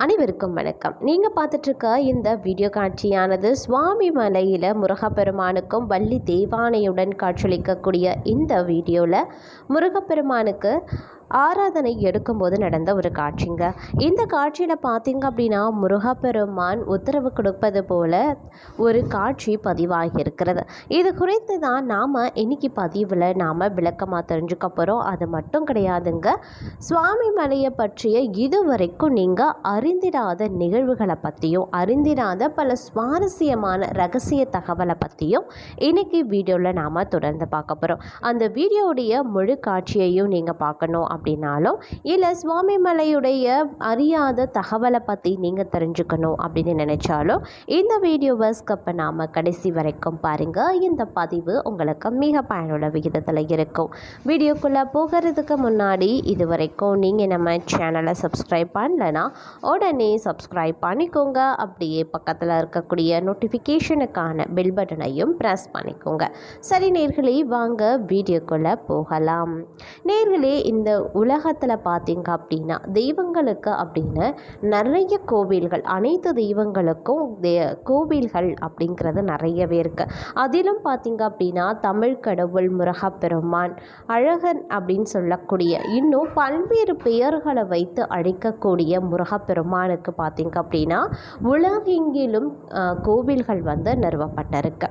அனைவருக்கும் வணக்கம். நீங்கள் பார்த்துட்ருக்க இந்த வீடியோ காட்சியானது சுவாமி மலையில் முருகப்பெருமானுக்கும் வள்ளி தேவானையுடன் காட்சியளிக்கக்கூடிய இந்த வீடியோவில் முருகப்பெருமானுக்கு ஆராதனை எடுக்கும்போது நடந்த ஒரு காட்சிங்க. இந்த காட்சியில் பார்த்திங்க அப்படின்னா முருகப்பெருமான் உத்தரவு கொடுப்பது போல ஒரு காட்சி பதிவாகி இருக்கிறது. இது குறித்து தான் நாம் இன்னைக்கு பதிவில் நாம் விளக்கமாக தெரிஞ்சுக்க போகிறோம். அது மட்டும் கிடையாதுங்க, சுவாமி மலையை பற்றிய இதுவரைக்கும் நீங்கள் அறிந்திராத நிகழ்வுகளை பற்றியும் அறிந்திராத பல சுவாரஸ்யமான ரகசிய தகவலை பற்றியும் இன்னைக்கு வீடியோவில் நாம் தொடர்ந்து பார்க்க போகிறோம். அந்த வீடியோடைய முழு காட்சியையும் நீங்கள் பார்க்கணும் அப்படின்னாலும் இல்லை சுவாமி மலையுடைய அறியாத தகவலை பற்றி நீங்கள் தெரிஞ்சுக்கணும் அப்படின்னு நினைச்சாலும் இந்த வீடியோவை ஸ்கிப் பண்ணாமல் கடைசி வரைக்கும் பாருங்கள். இந்த பதிவு உங்களுக்கு மிக பயனுள்ள விகிதத்தில் இருக்கும். வீடியோக்குள்ளே போகிறதுக்கு முன்னாடி இது வரைக்கும் நீங்கள் நம்ம சேனலை சப்ஸ்கிரைப் பண்ணலைன்னா உடனே சப்ஸ்கிரைப் பண்ணிக்கோங்க. அப்படியே பக்கத்தில் இருக்கக்கூடிய நோட்டிஃபிகேஷனுக்கான பெல் பட்டனையும் ப்ரெஸ் பண்ணிக்கோங்க. சரி நேர்களே, வாங்க வீடியோக்குள்ளே போகலாம். நேர்களே, இந்த உலகத்தில் பார்த்தீங்க அப்படின்னா தெய்வங்களுக்கு அப்படின்னு நிறைய கோவில்கள், அனைத்து தெய்வங்களுக்கும் கோவில்கள் அப்படிங்கிறது நிறையவே இருக்குது. அதிலும் பார்த்தீங்க அப்படின்னா தமிழ் கடவுள் முருகப்பெருமான், அழகன் அப்படின்னு சொல்லக்கூடிய இன்னும் பல்வேறு பெயர்களை வைத்து அழைக்கக்கூடிய முருகப்பெருமானுக்கு பார்த்தீங்க அப்படின்னா உலகெங்கிலும் கோவில்கள் நிறுவப்பட்டிருக்கு.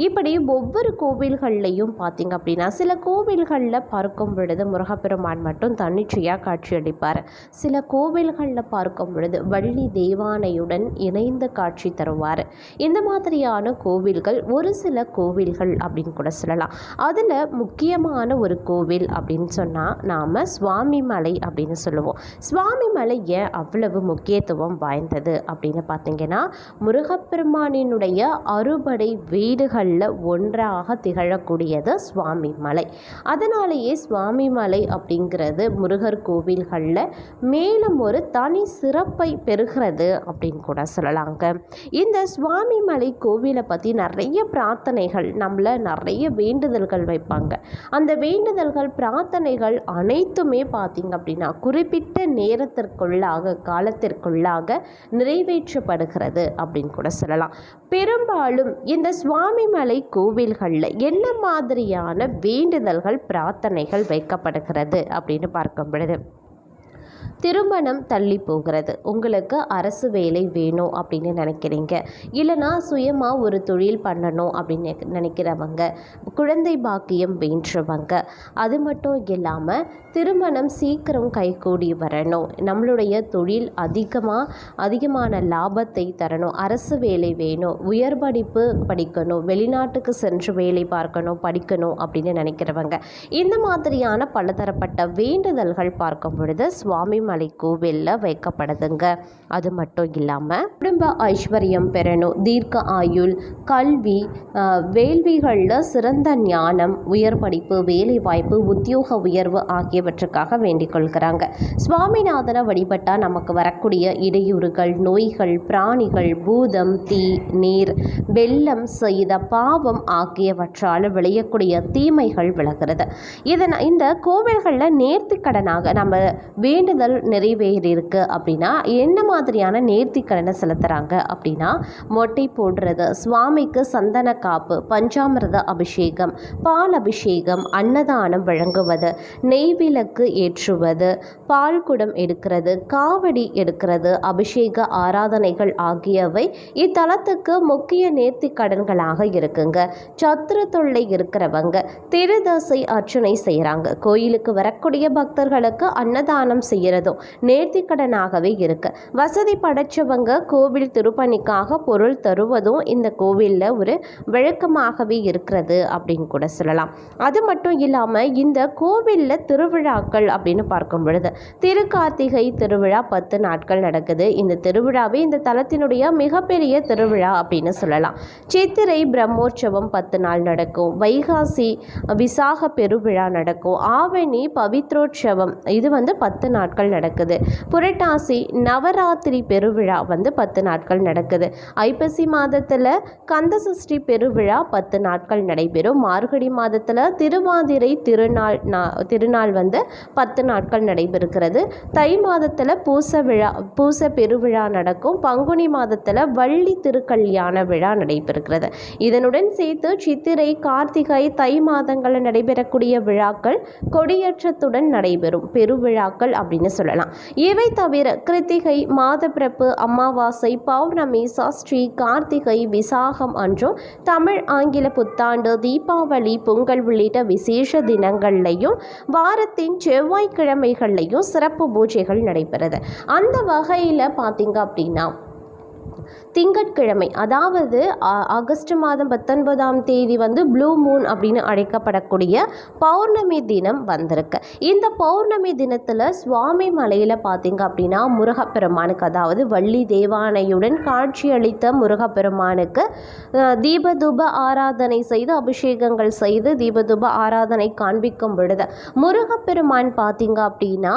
இப்படி ஒவ்வொரு கோவில்கள்லையும் பார்த்தீங்க அப்படின்னா சில கோவில்களில் பார்க்கும் பொழுது முருகப்பெருமான் மட்டும் தன்னிச்சையாக காட்சியளிப்பார். சில கோவில்களில் பார்க்கும் பொழுது வள்ளி தேவானையுடன் இணைந்து காட்சி தருவார். இந்த மாதிரியான கோவில்கள் ஒரு சில கோவில்கள் அப்படின்னு கூட சொல்லலாம். அதில் முக்கியமான ஒரு கோவில் அப்படின்னு சொன்னால் நாம் சுவாமி மலை அப்படின்னு சொல்லுவோம். சுவாமி மலை ஏன் அவ்வளவு முக்கியத்துவம் வாய்ந்தது அப்படின்னு பார்த்தீங்கன்னா முருகப்பெருமானினுடைய அறுபடை வீடுகளில் ஒன்றாக திகழக்கூடியது சுவாமி மலை. அதனாலேயே சுவாமி மலை அப்படிங்கிறது முருகர் கோவில்களில் மேலும் ஒரு தனி சிறப்பை பெறுகிறது அப்படின்னு கூட சொல்லலாங்க. இந்த சுவாமி மலை கோவிலை பற்றி நிறைய பிரார்த்தனைகள், நம்மள நிறைய வேண்டுதல்கள் வைப்பாங்க. அந்த வேண்டுதல்கள் பிரார்த்தனைகள் அனைத்துமே பார்த்தீங்க அப்படின்னா குறிப்பிட்ட நேரத்திற்குள்ளாக காலத்திற்குள்ளாக நிறைவேற்றப்படுகிறது அப்படின்னு கூட சொல்லலாம். பெரும்பாலும் இந்த சுவாமி மலை கோவில்களில் என்ன மாதிரியான வேண்டுதல்கள் பிரார்த்தனைகள் வைக்கப்படுகிறது அப்படின்னு பார்க்கும் பொழுது, திருமணம் தள்ளி போகிறது, உங்களுக்கு அரசு வேலை வேணும் அப்படின்னு நினைக்கிறீங்க, இல்லைனா சுயமாக ஒரு தொழில் பண்ணணும் அப்படின்னு நினைக்கிறவங்க, குழந்தை பாக்கியம் வேண்டுறவங்க, அது மட்டும் இல்லாமல் திருமணம் சீக்கிரம் கைகூடி வரணும், நம்மளுடைய தொழில் அதிகமான லாபத்தை தரணும், அரசு வேலை வேணும், உயர் படிப்பு படிக்கணும், வெளிநாட்டுக்கு சென்று வேலை பார்க்கணும் படிக்கணும் அப்படின்னு நினைக்கிறவங்க, இந்த மாதிரியான பலதரப்பட்ட வேண்டுதல்கள் பார்க்கும் பொழுது சுவாமி மலை கோவிலில் வைக்கப்படுதுங்க. அது மட்டும் இல்லாமல் குடும்ப ஐஸ்வர்யம் பெறணும், தீர்க்க ஆயுள், கல்வி, வேள்விகளில் சிறந்த ஞானம், உயர் படிப்பு, வேலை வாய்ப்பு, உத்தியோக உயர்வு ஆகியவற்றுக்காக வேண்டிக் கொள்கிறாங்க. சுவாமிநாதனை வழிபட்டால் நமக்கு வரக்கூடிய இடையூறுகள், நோய்கள், பிராணிகள், பூதம், தீ, நீர், வெள்ளம் செய்த பாவம் ஆகியவற்றால் விளையக்கூடிய தீமைகள் விலகிறது. இந்த கோவில்களில் நேர்த்திக்கடனாக நம்ம வேண்டுதல் நிறைவேறியிருக்கு அப்படின்னா என்ன மாதிரியான நேர்த்திக்கடனை செலுத்துகிறாங்க அப்படின்னா மொட்டை போடுறது, சுவாமிக்கு சந்தன காப்பு, பஞ்சாமிர்த அபிஷேகம், பால் அபிஷேகம், அன்னதானம் வழங்குவது, நெய்விளக்கு ஏற்றுவது, பால் குடம் எடுக்கிறது, காவடி எடுக்கிறது, அபிஷேக ஆராதனைகள் ஆகியவை இத்தலத்துக்கு முக்கிய நேர்த்திக்கடன்களாக இருக்குங்க. சத்துரு தொல்லை இருக்கிறவங்க திருதசை அர்ச்சனை செய்கிறாங்க. கோயிலுக்கு வரக்கூடிய பக்தர்களுக்கு அன்னதானம் செய்யறதும் நேர்த்திக்கடனாகவே இருக்கு. வசதி படைச்சவங்க கோவில் திருப்பணிக்காக பொருள் தருவதும் இந்த கோவிலில் ஒரு வழக்கமாகவே இருக்கிறது அப்படின்னு கூட சொல்லலாம். அது மட்டும் இல்லாமல் இந்த கோவிலில் திருவிழாக்கள் அப்படின்னு பார்க்கும் பொழுது திருக்கார்த்திகை திருவிழா 10 நாட்கள் நடக்குது. இந்த திருவிழாவே இந்த தலத்தினுடைய மிகப்பெரிய திருவிழா அப்படின்னு சொல்லலாம். சித்திரை பிரம்மோற்சவம் 10 நாள் நடக்கும். வைகாசி விசாக பெருவிழா நடக்கும். ஆவணி பவித்ரோற்சவம் இது 10 நாட்கள் நடக்குது. புரட்டாசி நவராத்திரி பெருவிழா வந்து 10 நாட்கள் நடக்குது. ஐப்பசி மாதத்தில் கந்தசஷ்டி பெருவிழா 10 நாட்கள் நடைபெறும். மார்கழி மாதத்தில் திருவாதிரை திருநாள் வந்து 10 நாட்கள் நடைபெறுகிறது. தை மாதத்தில் பூச பெருவிழா நடக்கும். பங்குனி மாதத்தில் வள்ளி திருக்கல்யாண விழா நடைபெறுகிறது. இதனுடன் சேர்த்து சித்திரை, கார்த்திகை, தை மாதங்களில் நடைபெறக்கூடிய விழாக்கள் கொடியேற்றத்துடன் நடைபெறும் பெருவிழாக்கள் அப்படின்னு சொல்லலாம். இவை தவிர கிருத்திகை, மாதப்பிறப்பு, அமாவாசை, பௌர்ணமி, சஷ்டி, கார்த்திகை, விசாகம் அன்றும் தமிழ் ஆங்கில புத்தாண்டு, தீபாவளி, பொங்கல் உள்ளிட்ட விசேஷ தினங்கள்லையும் வாரத்தின் செவ்வாய்க்கிழமைகள்லையும் சிறப்பு பூஜைகள் நடைபெறுது. அந்த வகையில் பார்த்தீங்க அப்படின்னா திங்கட்கிழமை, அதாவது ஆகஸ்ட் மாதம் 19ஆம் தேதி வந்து ப்ளூ மூன் அப்படின்னு அழைக்கப்படக்கூடிய பௌர்ணமி தினம் வந்திருக்கு. இந்த பௌர்ணமி தினத்தில் சுவாமி மலையில் பார்த்தீங்க அப்படின்னா முருகப்பெருமானுக்கு, அதாவது வள்ளி தேவானையுடன் காட்சியளித்த முருகப்பெருமானுக்கு தீபதூப ஆராதனை செய்து, அபிஷேகங்கள் செய்து தீபதூப ஆராதனை காண்பிக்கும் பொழுது முருகப்பெருமான் பார்த்தீங்க அப்படின்னா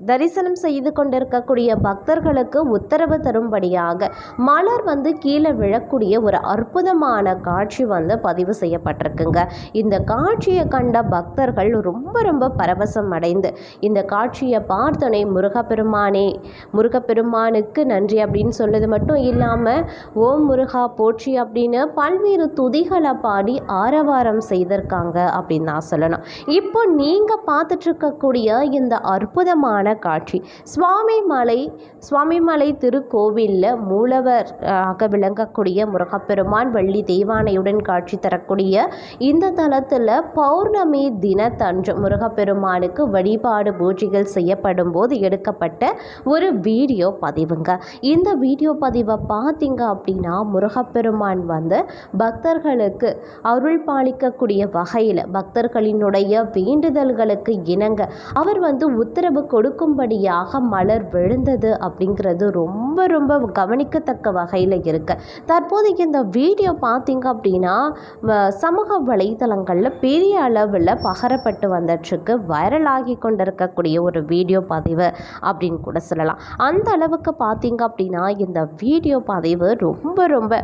தரிசனம் செய்து கொண்டிருக்கக்கூடிய பக்தர்களுக்கு உத்தரவு தரும்படியாக மலர் வந்து கீழே விழக்கூடிய ஒரு அற்புதமான காட்சி வந்து பதிவு செய்யப்பட்டிருக்குங்க. இந்த காட்சியை கண்ட பக்தர்கள் ரொம்ப பரவசம் அடைந்து இந்த காட்சியை பார்த்தோன்னே முருகப்பெருமானுக்கு நன்றி அப்படின்னு சொன்னது மட்டும் இல்லாமல் ஓம் முருகா போற்றி அப்படின்னு பல்வேறு துதிகளை பாடி ஆரவாரம் செய்திருக்காங்க அப்படின்னு நான் சொல்லணும். இப்போ நீங்கள் பார்த்துட்ருக்கக்கூடிய இந்த அற்புதமான காட்சி சுவாமிமலை திருக்கோவிலில் மூலவர் விளங்கக்கூடிய முருகப்பெருமான் வள்ளி தெய்வானையுடன் காட்சி தரக்கூடிய இந்த தலத்தில் பௌர்ணமி தினத்தன்று முருகப்பெருமானுக்கு வழிபாடு பூஜைகள் செய்யப்படும் போது எடுக்கப்பட்ட ஒரு வீடியோ பதிவுங்க. இந்த வீடியோ பதிவை பார்த்தீங்க அப்படின்னா முருகப்பெருமான் வந்து பக்தர்களுக்கு அருள் பாலிக்கக்கூடிய வகையில் பக்தர்களினுடைய வேண்டுதல்களுக்கு இணங்க அவர் வந்து உத்தரவு கொடுக்கும்படியாக மலர் விழுந்தது அப்படிங்கிறது ரொம்ப கவனிக்கத்தக்க வகையில் இருக்கு. தற்போது இந்த வீடியோ பார்த்தீங்க அப்படின்னா சமூக வலைதளங்களில் பெரிய அளவில் பகரப்பட்டு வந்துட்டுருக்கு. வைரலாகி கொண்டிருக்கக்கூடிய ஒரு வீடியோ பதிவு அப்படின்னு கூட சொல்லலாம். அந்த அளவுக்கு பார்த்தீங்க அப்படின்னா இந்த வீடியோ பதிவு ரொம்ப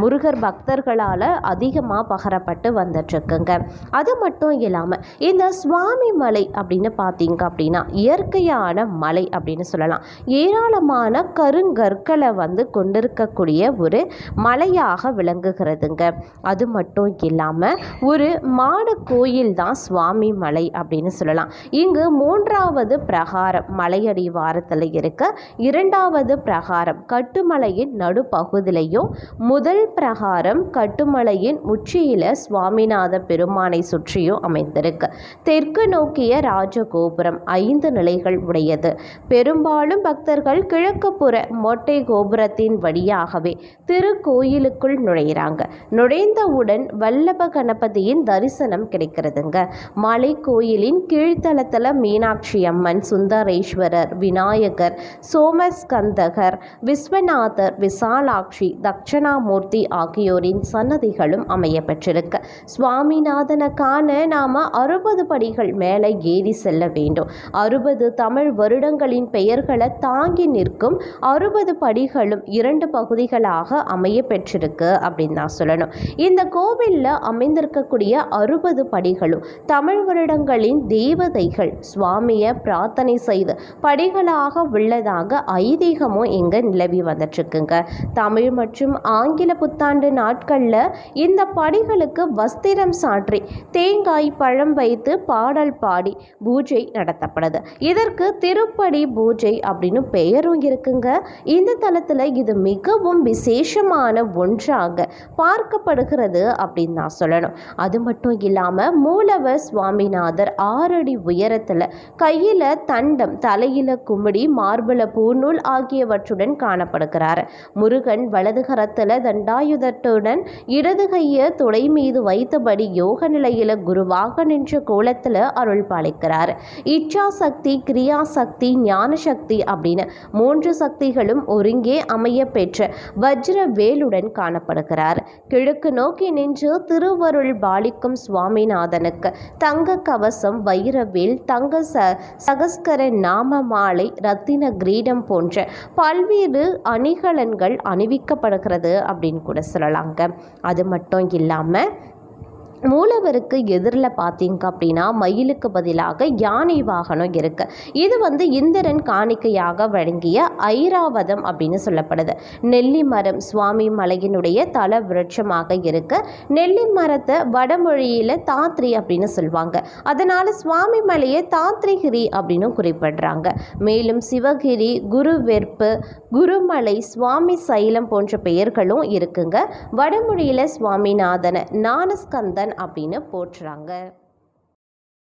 முருகர் பக்தர்களால் அதிகமாக பகரப்பட்டு வந்துட்டுருக்குங்க. அது மட்டும் இல்லாமல் இந்த சுவாமி மலை அப்படின்னு பார்த்தீங்க அப்படின்னா இயற்கையான மலை அப்படின்னு சொல்லலாம். ஏராளமான கருங்கற்களை வந்து கொண்டிருக்கக்கூடிய ஒரு மலையாக விளங்குகிறதுங்க. அது மட்டும் இல்லாமல் ஒரு மாடு கோயில் தான் சுவாமி மலை அப்படின்னு சொல்லலாம். இங்கு 3வது பிரகாரம் மலையடி வாரத்தில் இருக்க, 2வது பிரகாரம் கட்டுமலையின் நடுப்பகுதியிலையும், முதல் பிரகாரம் கட்டுமலையின் உச்சியில சுவாமிநாத பெருமானை சுற்றியும் அமைந்திருக்கு. தெற்கு நோக்கிய ராஜகோபுரம் 5 நிலைகள் உடையது. பெரும்பாலும் பக்தர்கள் கிழக்கு புற மொட்டை கோபுரத்தின் வழியாகவே திருக்கோயிலுக்குள் நுழைகிறாங்க. நுழைந்தவுடன் வல்லப கணபதியின் தரிசனம் கிடைக்கிறதுங்க. மலை கோயிலின் கீழ்த்தளத்தில் மீனாட்சி அம்மன், சுந்தரேஸ்வரர், விநாயகர், சோமஸ்கந்தகர், விஸ்வநாதர், விசாலாட்சி, தட்சணாமூர்த்தி ஆகியோரின் சன்னதிகளும் அமைய பெற்றிருக்கு. சுவாமிநாதனை காண நாம 60 படிகள் மேலே ஏறி செல்ல வேண்டும். 60 தமிழ் வருடங்களின் பெயர்களை தாங்கி நிற்கும் 60 படிகளும் 2 பகுதிகளாக அமைய பெற்றிருக்கு அப்படின்னு நான் சொல்லணும். இந்த கோவிலில் அமைந்திருக்கக்கூடிய 60 படிகளும் தமிழ் வருடங்களின் தேவதைகள் சுவாமியை பிரார்த்தனை செய்து படிகளாக உள்ளதாக ஐதீகமும் இங்கே நிலவி வந்துட்டுருக்குங்க. தமிழ் மற்றும் ஆங்கில புத்தாண்டு நாட்களில் இந்த படிகளுக்கு வஸ்திரம் சாற்றி தேங்காய் பழம் வைத்து பாடல் பாடி பூஜை நடத்தப்படுது. இதற்கு திருப்படி பூஜை அப்படின்னு பெயரும் இருக்குங்க. இந்த தலத்தில் இது மிகவும் விசேஷமான ஒன்றாக பார்க்கப்படுகிறது அப்படின்னு நான் சொல்லணும். அது மட்டும் இல்லாமல் மூலவர் சுவாமிநாதர் 6 அடி உயரத்தில் கையில் தண்டம், தலையில குமிடி, மார்பல பூநூல் ஆகியவற்றுடன் காணப்படுகிறார். முருகன் வலது கரத்தில் தண்டாயுதத்துடன் இடது கையை தொடை மீது வைத்தபடி யோக நிலையில குருவாக நின்ற கோலத்தில் அருள் பாலிக்கிறார். இச்சா சக்தி கிரியாசக்தி, ஞானசக்தி அப்படின்னு 3 சக்திகளும் ஒருங்கே அமைய பெற்ற வஜ்ர வேலுடன் காணப்படுகிறார். கிழக்கு நோக்கி நின்று திருவருள் பாலிக்கும் சுவாமிநாதனுக்கு தங்க கவசம், வைரவேல், தங்க சகஸ்கர நாம மாலை, ரத்தின கிரீடம் போன்ற பல்வேறு அணிகலன்கள் அணிவிக்கப்படுகிறது அப்படின்னு கூட சொல்லலாங்க. அது மட்டும் இல்லாமல் மூலவருக்கு எதிரில் பார்த்தீங்க அப்படின்னா மயிலுக்கு பதிலாக யானை வாகனம் இருக்கு. இது இந்திரன் காணிக்கையாக வழங்கிய ஐராவதம் அப்படின்னு சொல்லப்படுது. நெல்லி மரம் சுவாமி மலையினுடைய தல விருட்சமாக இருக்கு. நெல்லி மரத்தை வடமொழியில் தாத்ரி அப்படின்னு சொல்லுவாங்க. அதனால சுவாமி மலையை தாத்ரிகிரி அப்படின்னு குறிப்பிடுறாங்க. மேலும் சிவகிரி, குருவெற்பு, குருமலை, சுவாமி சைலம் போன்ற பெயர்களும் இருக்குங்க. வடமொழியில் சுவாமிநாதன், ஞானஸ்கந்தன் அப்படின்னு போற்றுறாங்க.